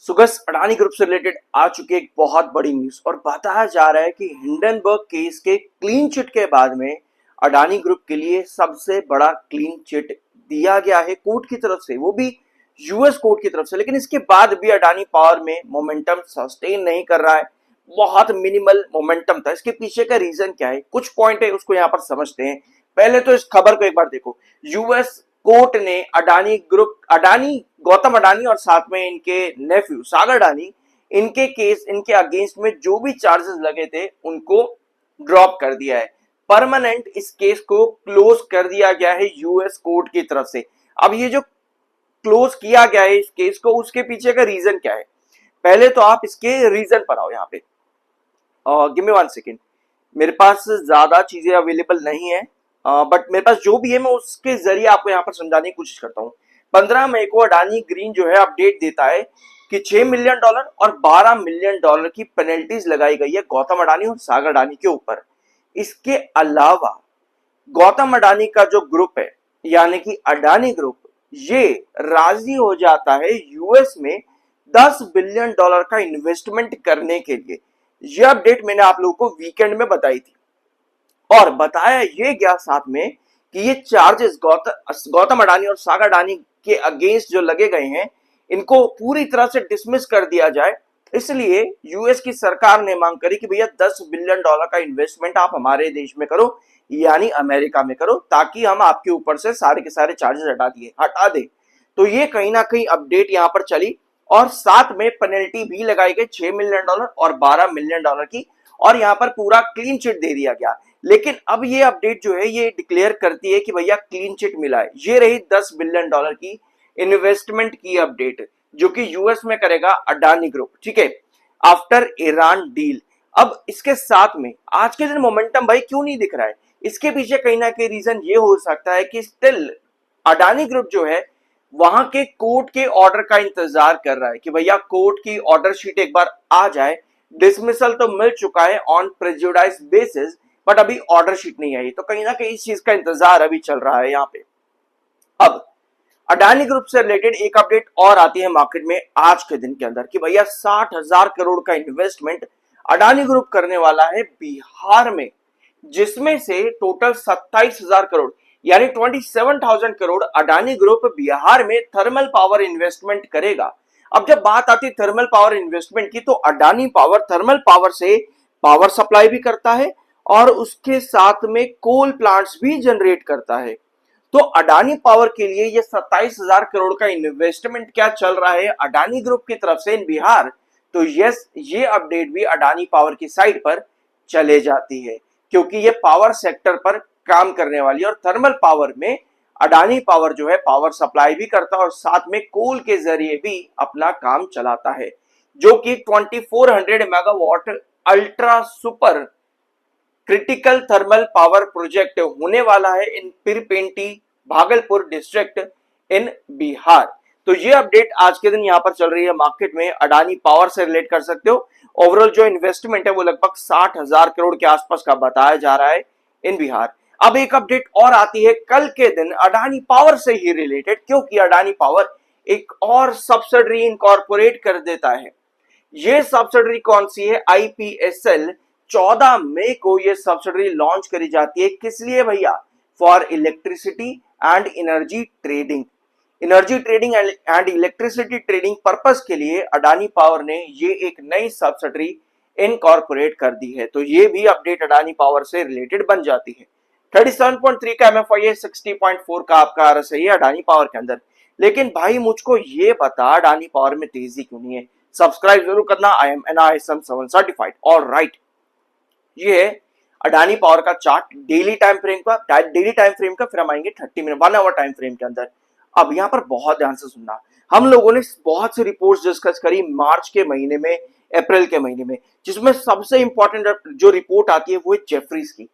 सुगस Adani group से related आ चुकी एक बहुत बड़ी न्यूज और बताया जा रहा है कि हिंडनबर्ग केस के क्लीन चिट के बाद में अडानी ग्रुप के लिए सबसे बड़ा क्लीन चिट दिया गया है कोर्ट की तरफ से, वो भी यूएस कोर्ट की तरफ से। लेकिन इसके बाद भी अडानी पावर में मोमेंटम सस्टेन नहीं कर रहा है, बहुत मिनिमल मोमेंटम था। इसके पीछे का रीजन क्या है, कुछ पॉइंट है उसको यहाँ पर समझते हैं। पहले तो इस खबर को एक बार देखो। यूएस कोर्ट ने गौतम अडानी और साथ में इनके नेफ्यू सागर अडानी, इनके केस, इनके अगेंस्ट में जो भी चार्जेस लगे थे उनको ड्रॉप कर दिया है। परमानेंट इस केस को क्लोज कर दिया गया है यूएस कोर्ट की तरफ से। अब ये जो क्लोज किया गया है इस केस को, उसके पीछे का रीजन क्या है, पहले तो आप इसके रीजन पर आओ। यहाँ पे गिव मी 1 सेकेंड, मेरे पास ज्यादा चीजें अवेलेबल नहीं है, बट मेरे पास जो भी है मैं उसके जरिए आपको यहाँ पर समझाने की कोशिश करता हूँ। 15 मई को अडानी ग्रीन जो है अपडेट देता है कि $6 मिलियन और $12 मिलियन की पेनल्टीज लगाई गई है गौतम अडानी और सागर अडानी के ऊपर। इसके अलावा गौतम अडानी का जो ग्रुप है यानी कि अडानी ग्रुप, ये राजी हो जाता है यूएस में $10 बिलियन का इन्वेस्टमेंट करने के लिए। यह अपडेट मैंने आप लोगों को वीकेंड में बताई थी और बताया ये गया साथ में कि ये चार्जेस गौतम अडानी और सागर अडानी के अगेंस्ट जो लगे गए हैं इनको पूरी तरह से डिसमिस कर दिया जाए। इसलिए यूएस की सरकार ने मांग करी कि भैया $10 बिलियन का इन्वेस्टमेंट आप हमारे देश में करो, यानी अमेरिका में करो, ताकि हम आपके ऊपर से सारे के सारे चार्जेस हटा दे। तो ये कहीं ना कहीं अपडेट यहाँ पर चली और साथ में पेनल्टी भी लगाई गई $6 मिलियन और $12 मिलियन की, और यहाँ पर पूरा क्लीन चिट दे दिया गया। लेकिन अब ये अपडेट जो है ये डिक्लेयर करती है कि भैया क्लीन चिट मिला है। ये रही $10 बिलियन की इन्वेस्टमेंट की अपडेट जो कि यूएस में करेगा अडानी ग्रुप, ठीक है, आफ्टर ईरान डील। अब इसके साथ में आज के दिन मोमेंटम भाई क्यों नहीं दिख रहा है, इसके पीछे कहीं ना कहीं रीजन ये हो सकता है कि स्टिल अडानी ग्रुप जो है वहां के कोर्ट के ऑर्डर का इंतजार कर रहा है कि भैया कोर्ट की ऑर्डर शीट एक बार आ जाए। डिसमिसल तो मिल चुका है ऑन प्रेजुडाइज बेसिस, बट अभी ऑर्डर शीट नहीं आई, तो कहीं ना कहीं इस चीज का इंतजार अभी चल रहा है यहाँ पे। अब अडानी ग्रुप से रिलेटेड एक अपडेट और आती है मार्केट में आज के दिन के अंदर कि भैया 60,000 करोड़ का इन्वेस्टमेंट अडानी ग्रुप करने वाला है बिहार में, जिसमें से टोटल 27,000 करोड़ यानी 27,000 करोड़ अडानी ग्रुप बिहार में थर्मल पावर इन्वेस्टमेंट करेगा। अब जब बात आती है थर्मल पावर इन्वेस्टमेंट की, तो अडानी पावर थर्मल पावर से पावर सप्लाई भी करता है और उसके साथ में कोल प्लांट्स भी जनरेट करता है। तो अडानी पावर के लिए ये 27,000 करोड़ का इन्वेस्टमेंट क्या चल रहा है अडानी ग्रुप की तरफ से इन बिहार, तो यस, ये अपडेट भी अडानी पावर की साइड पर चले जाती है क्योंकि ये पावर सेक्टर पर काम करने वाली है और थर्मल पावर में अडानी पावर जो है पावर सप्लाई भी करता है और साथ में कोल के जरिए भी अपना काम चलाता है, जो कि 2400 megawatt ultra super critical thermal power project होने वाला है इन पिरपेंटी भागलपुर डिस्ट्रिक्ट इन बिहार। तो ये अपडेट आज के दिन यहां पर चल रही है मार्केट में, अडानी पावर से रिलेट कर सकते हो। ओवरऑल जो इन्वेस्टमेंट है वो लगभग 60,000 करोड़ के आसपास का बताया जा रहा है इन बिहार। अब एक अपडेट और आती है कल के दिन अडानी पावर से ही रिलेटेड, क्योंकि अडानी पावर एक और सब्सिडरी इनकॉर्पोरेट कर देता है। ये सब्सिडरी कौन सी है, आईपीएसएल। 14 मई को ये सब्सिडरी लॉन्च करी जाती है, किस लिए भैया, for electricity and energy trading. Energy trading and electricity trading purpose के लिए अडानी पावर ने ये एक नई सब्सिडरी इनकॉर्पोरेट कर दी है। तो ये भी अपडेट अडानी पावर से रिलेटेड बन जाती है। 37.3 का एमएफआई है, 60.4 का आपका आरएसआई है अडानी पावर के अंदर। लेकिन भाई मुझको ये बता अडानी पावर में तेजी क्यों नहीं है, सब्सक्राइब जरूर करना। I am NISM 7 certified. All right, ये है अडानी पावर का चार्ट डेली टाइम फ्रेम का, फिर हम आएंगे 30 मिनट 1 आवर टाइम फ्रेम के अंदर। अब यहाँ पर बहुत ध्यान से सुनना, हम लोगों ने बहुत सी रिपोर्ट्स डिस्कस करी मार्च के महीने में, अप्रैल के महीने में, जिसमें सबसे इंपॉर्टेंट जो रिपोर्ट आती है वो है जेफरीज की।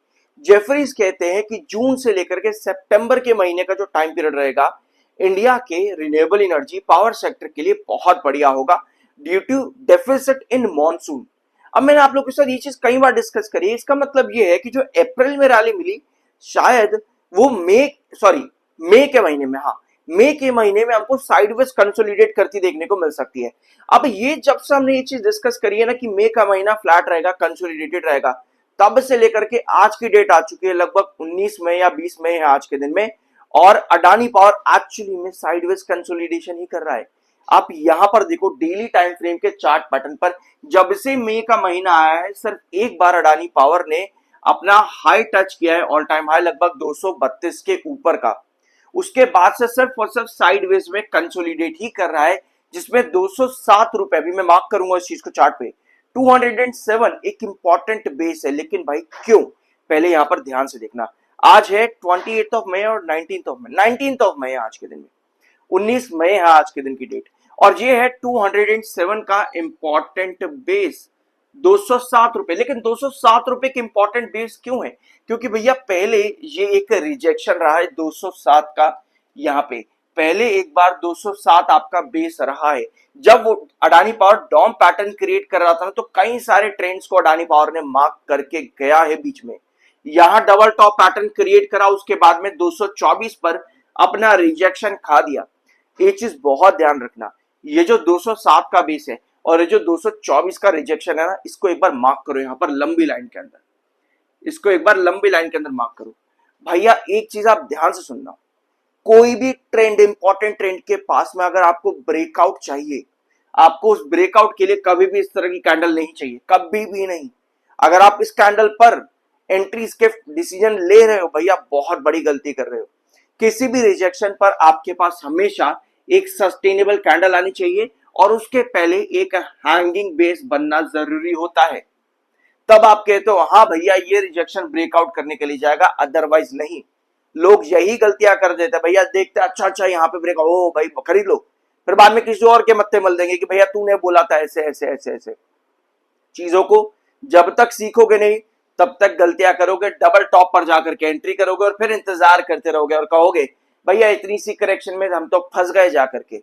जेफरीज कहते हैं कि जून से लेकर के सितंबर के महीने का जो टाइम पीरियड रहेगा इंडिया के रिन्यूएबल एनर्जी पावर सेक्टर के लिए बहुत बढ़िया होगा due to deficit in monsoon. अब मैंने आप लोगों के साथ ये चीज कई बार डिस्कस करी है, इसका मतलब ये है कि जो अप्रैल में रैली मिली शायद वो मई के महीने में, हाँ मई के महीने में हमको साइडवेज कंसोलिडेट करती देखने को मिल सकती है। अब ये जब से हमने ये चीज डिस्कस करी है ना कि मई का महीना फ्लैट रहेगा, कंसोलिडेटेड रहेगा, तब से लेकर के आज की डेट आ चुकी है लगभग 19 मई या 20 मई है आज के दिन में, और अडानी पावर एक्चुअली में साइडवेज कंसोलिडेशन ही कर रहा है। आप यहां पर देखो डेली टाइम फ्रेम के चार्ट पैटर्न पर, जब से मई का महीना आया है सिर्फ एक बार अडानी पावर ने अपना हाई टच किया है, ऑल टाइम हाई लगभग 232 के ऊपर का। उसके बाद से सिर्फ और सिर्फ साइडवेज में कंसोलिडेट ही कर रहा है, जिसमें 207 रुपए, अभी मैं मार्क करूंगा इस चीज को चार्ट पे, 207 एक इंपॉर्टेंट बेस है। लेकिन भाई क्यों, पहले यहां पर ध्यान से देखना। आज है 28 ऑफ मई और 19 ऑफ मई, 19 ऑफ मई आज के दिन में, 19 मई है आज के दिन की डेट, और ये है 207 का इंपॉर्टेंट बेस 207 रुपए। लेकिन 207 रुपए के इंपॉर्टेंट बेस क्यों है, क्योंकि भैया पहले ये एक रिजेक्शन रहा है 207 का, यहाँ पे पहले एक बार 207 आपका बेस रहा है। जब वो अडानी पावर डॉम पैटर्न क्रिएट कर रहा था ना, तो कई सारे ट्रेंड्स को अडानी पावर ने मार्क करके गया है बीच में। यहां डबल टॉप पैटर्न क्रिएट करा, उसके बाद में 224 पर अपना रिजेक्शन खा दिया। ये चीज बहुत ध्यान रखना, ये जो 207 का बेस है और ये जो 224 का रिजेक्शन है ना, इसको एक बार मार्क करो यहां पर लंबी लाइन के अंदर, इसको एक बार लंबी लाइन के अंदर मार्क करो। भैया एक चीज आप ध्यान से सुनना, कोई भी ट्रेंड, इंपॉर्टेंट ट्रेंड के पास में अगर आपको ब्रेकआउट चाहिए, आपको उस ब्रेकआउट के लिए कभी भी इस तरह की कैंडल नहीं चाहिए, कभी भी नहीं। अगर आप इस कैंडल पर एंट्रीज के डिसीजन ले रहे हो, भैया बहुत बड़ी गलती कर रहे हो। किसी भी रिजेक्शन पर आपके पास हमेशा एक सस्टेनेबल कैंडल आनी चाहिए, और उसके पहले एक हैंगिंग बेस बनना जरूरी होता है। तब आप कहते हो हाँ भैया ये रिजेक्शन ब्रेकआउट करने के लिए जाएगा, अदरवाइज नहीं। लोग यही गलतियां कर देते हैं, भैया देखते अच्छा अच्छा यहाँ पे ब्रेक, ओ भाई खरीद लो, फिर बाद में किसी और के मत्थे मल देंगे कि भैया तूने बोला था ऐसे ऐसे ऐसे ऐसे। चीजों को जब तक सीखोगे नहीं तब तक गलतियां करोगे, डबल टॉप पर जाकर के एंट्री करोगे और फिर इंतजार करते रहोगे और कहोगे भैया इतनी सी करेक्शन में हम तो फंस गए जाकर के।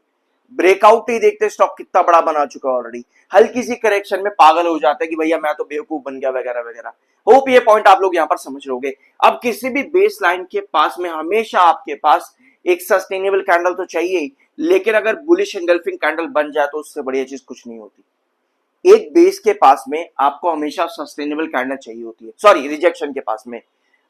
ब्रेकआउट ही देखते स्टॉक कितना बड़ा बना चुका है ऑलरेडी, हल्की सी करेक्शन में पागल हो जाता है कि भैया मैं तो बेवकूफ बन गया वगैरह वगैरह। होप ये पॉइंट आप लोग यहां पर समझ लोगे। अब किसी भी बेस लाइन के पास में हमेशा आपके पास एक सस्टेनेबल कैंडल तो चाहिए ही, लेकिन अगर बुलिश एंगल्फिंग कैंडल बन जाए तो उससे बढ़िया चीज कुछ नहीं होती। एक बेस के पास में आपको हमेशा सस्टेनेबल कैंडल चाहिए होती है, सॉरी रिजेक्शन के पास में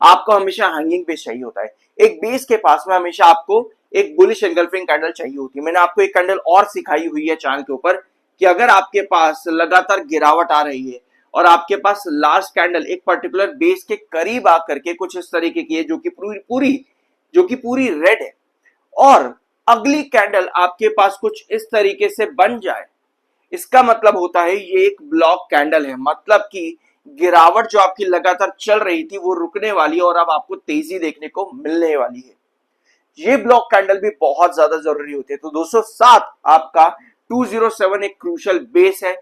आपको हमेशा हैंगिंग बेस चाहिए होता है। एक बेस के पास में हमेशा आपको एक बुलिश एंगल्फिंग कैंडल चाहिए होती है। मैंने आपको एक कैंडल और सिखाई हुई है चैनल के ऊपर कि अगर आपके पास लगातार गिरावट आ रही है और आपके पास लास्ट कैंडल एक पर्टिकुलर बेस के करीब आकर के कुछ इस तरीके की है जो कि पूरी रेड है, और अगली कैंडल आपके पास कुछ इस तरीके से बन जाए, इसका मतलब होता है ये एक ब्लॉक कैंडल है। मतलब कि गिरावट जो आपकी लगातार चल रही थी वो रुकने वाली है और अब आपको तेजी देखने को मिलने वाली है। ये ब्लॉक कैंडल भी बहुत ज्यादा जरूरी होती है। तो 207 आपका 207 एक क्रूशियल बेस है,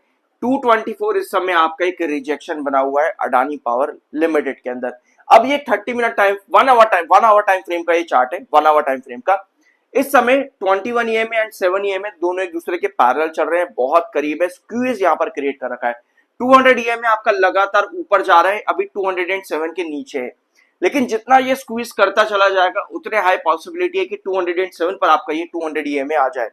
224 इस समय आपका एक रिजेक्शन बना हुआ है अडानी पावर लिमिटेड के अंदर। अब ये 30 minute time, 1 hour time frame का ये चार्ट है, 1 आवर टाइम फ्रेम का। इस समय 21 EMA एंड 7 EMA दोनों एक दूसरे के पैरेलल चल रहे हैं, बहुत करीब है, स्क्यूज यहां पर क्रिएट कर रखा है। 200 EMA आपका लगातार ऊपर जा रहा है, अभी 207 के नीचे है, लेकिन जितना ये स्क्वीज करता चला जाएगा उतने हाई पॉसिबिलिटी है कि 207 पर आपका ये 200 EMA आ जाए,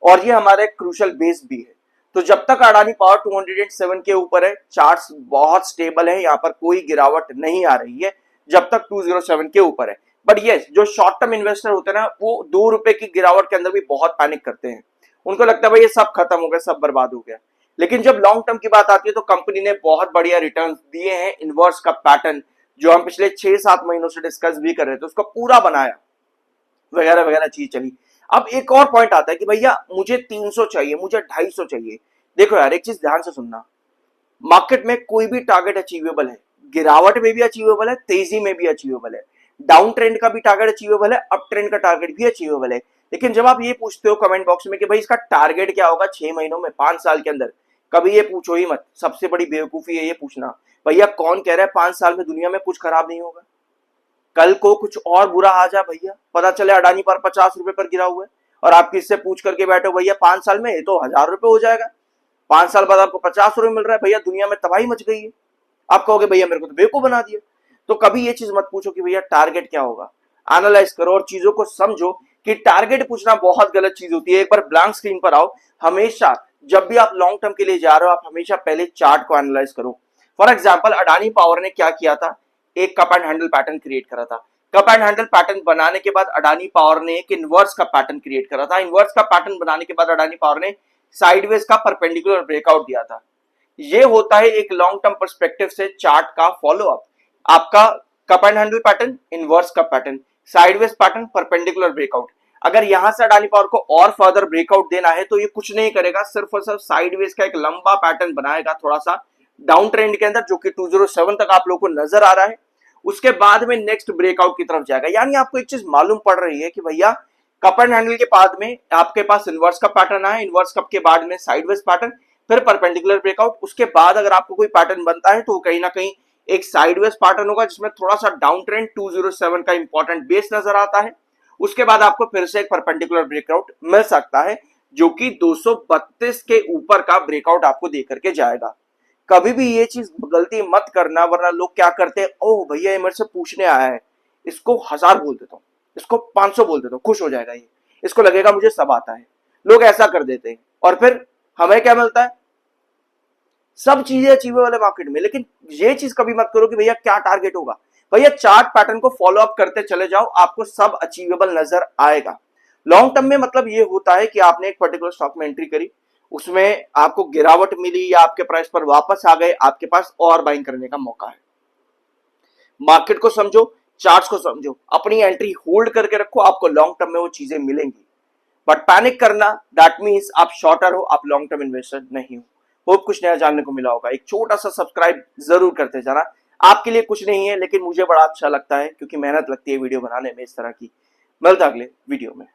और ये हमारा एक क्रूशियल बेस भी है। तो जब तक अडानी पावर 207 के ऊपर है, चार्ट्स बहुत स्टेबल है, यहाँ पर कोई गिरावट नहीं आ रही है जब तक 207 के ऊपर है। बट ये जो शॉर्ट टर्म इन्वेस्टर होते हैं ना, वो 2 रुपए की गिरावट के अंदर भी बहुत पैनिक करते हैं। उनको लगता है भाई ये सब खत्म हो गया, सब बर्बाद हो गया। लेकिन जब लॉन्ग टर्म की बात आती है तो कंपनी ने बहुत बढ़िया रिटर्न दिए हैं, इनवर्स का पैटर्न जो हम पिछले 6-7 महीनों से डिस्कस भी कर रहे थे उसको पूरा बनाया वगैरह वगैरह चीज चली। अब एक और पॉइंट आता है कि भैया मुझे 300 चाहिए, मुझे 250 चाहिए। देखो यार एक चीज ध्यान से सुनना, मार्केट में कोई भी टारगेट अचीवेबल है, गिरावट में भी अचीवेबल है, तेजी में भी अचीवेबल है, डाउन ट्रेंड का भी टारगेट अचीवेबल है, अप ट्रेंड का टारगेट भी अचीवेबल है। लेकिन जब आप ये पूछते हो कमेंट बॉक्स में कि भाई इसका टारगेट क्या होगा 6 महीनों में, 5 साल के अंदर, कभी ये पूछो ही मत। सबसे बड़ी बेवकूफी है ये पूछना। भैया कौन कह रहा है 5 साल में दुनिया में कुछ खराब नहीं होगा? कल को कुछ और बुरा आ जाए भैया, पता चले अडानी पर 50 रुपए पर गिरा हुआ है और आप किससे पूछ करके बैठो भैया 5 साल में ये तो 1000 रुपए हो जाएगा, 5 साल बाद आपको 50 रुपए मिल रहा है, भैया दुनिया में तबाही मच गई है। आप कहोगे भैया मेरे को तो बेवकूफ बना दिया। तो कभी ये चीज मत पूछो कि भैया टारगेट क्या होगा, एनालाइज करो और चीजों को समझो कि टारगेट पूछना बहुत गलत चीज होती है। एक बार ब्लैंक स्क्रीन पर आओ। हमेशा जब भी आप लॉन्ग टर्म के लिए जा रहे हो, आप हमेशा पहले चार्ट को एनालाइज करो। फॉर एग्जाम्पल अडानी पावर ने क्या किया था, एक cup and handle pattern create करा था। कप एंड हैंडल पैटर्न बनाने के बाद अडानी पावर ने एक इनवर्स का पैटर्न क्रिएट करा था। इनवर्स का पैटर्न बनाने के बाद अडानी पावर ने साइडवेज का परपेंडिकुलर ब्रेकआउट दिया था। ये होता है एक लॉन्ग टर्म पर्सपेक्टिव से चार्ट का फॉलो अप। आपका cup and handle pattern, inverse का pattern, sideways pattern, perpendicular breakout. अगर यहां से अडानी पावर को और फर्दर ब्रेकआउट देना है तो ये कुछ नहीं करेगा, सिर्फ और सिर्फ साइडवेज का एक लंबा पैटर्न बनाएगा थोड़ा सा डाउन ट्रेंड के अंदर, जो कि 207 तक आप लोगों को नजर आ रहा है। उसके बाद में नेक्स्ट ब्रेकआउट की तरफ जाएगा। यानी आपको एक चीज मालूम पड़ रही है कि भैया कप एंड हैंडल के बाद में आपके पास इनवर्स का पैटर्न आया, इनवर्स कप के बाद में साइडवेज पैटर्न, फिर परपेंडिकुलर ब्रेकआउट। उसके बाद अगर आपको कोई पैटर्न बनता है तो वो कहीं ना कहीं एक साइडवेज पैटर्न होगा जिसमें थोड़ा सा डाउन ट्रेंड 207 का इंपॉर्टेंट बेस नजर आता है। उसके बाद आपको फिर से एक परपेंडिकुलर ब्रेकआउट मिल सकता है जो कि 232 के ऊपर का ब्रेकआउट आपको दे करके जाएगा। कभी भी ये चीज गलती मत करना, वरना लोग क्या करते हैं, ओह भैया ये मेरे से पूछने आया है, इसको 1000 बोल देता हूँ, इसको 500 बोल देता हूँ, खुश हो जाएगा, ये इसको लगेगा मुझे सब आता है। लोग ऐसा कर देते हैं और फिर हमें क्या मिलता है, सब चीजें अचीवेबल वाले मार्केट में। लेकिन ये चीज कभी मत करो कि भैया क्या टारगेट होगा। भैया चार्ट पैटर्न को फॉलो अप करते चले जाओ, आपको सब अचीवेबल नजर आएगा। लॉन्ग टर्म में मतलब ये होता है कि आपने एक पर्टिकुलर स्टॉक में एंट्री करी, उसमें आपको गिरावट मिली या आपके प्राइस पर वापस आ गए, आपके पास और बाइंग करने का मौका है। मार्केट को समझो, चार्ट्स को समझो, अपनी एंट्री होल्ड करके रखो, आपको लॉन्ग टर्म में वो चीजें मिलेंगी। बट पैनिक करना दैट मीन्स आप शॉर्टर हो, आप लॉन्ग टर्म इन्वेस्टर नहीं हो। होप कुछ नया जानने को मिला होगा। एक छोटा सा सब्सक्राइब जरूर करते जाना, आपके लिए कुछ नहीं है लेकिन मुझे बड़ा अच्छा लगता है क्योंकि मेहनत लगती है वीडियो बनाने में इस तरह की। मिलता अगले वीडियो में।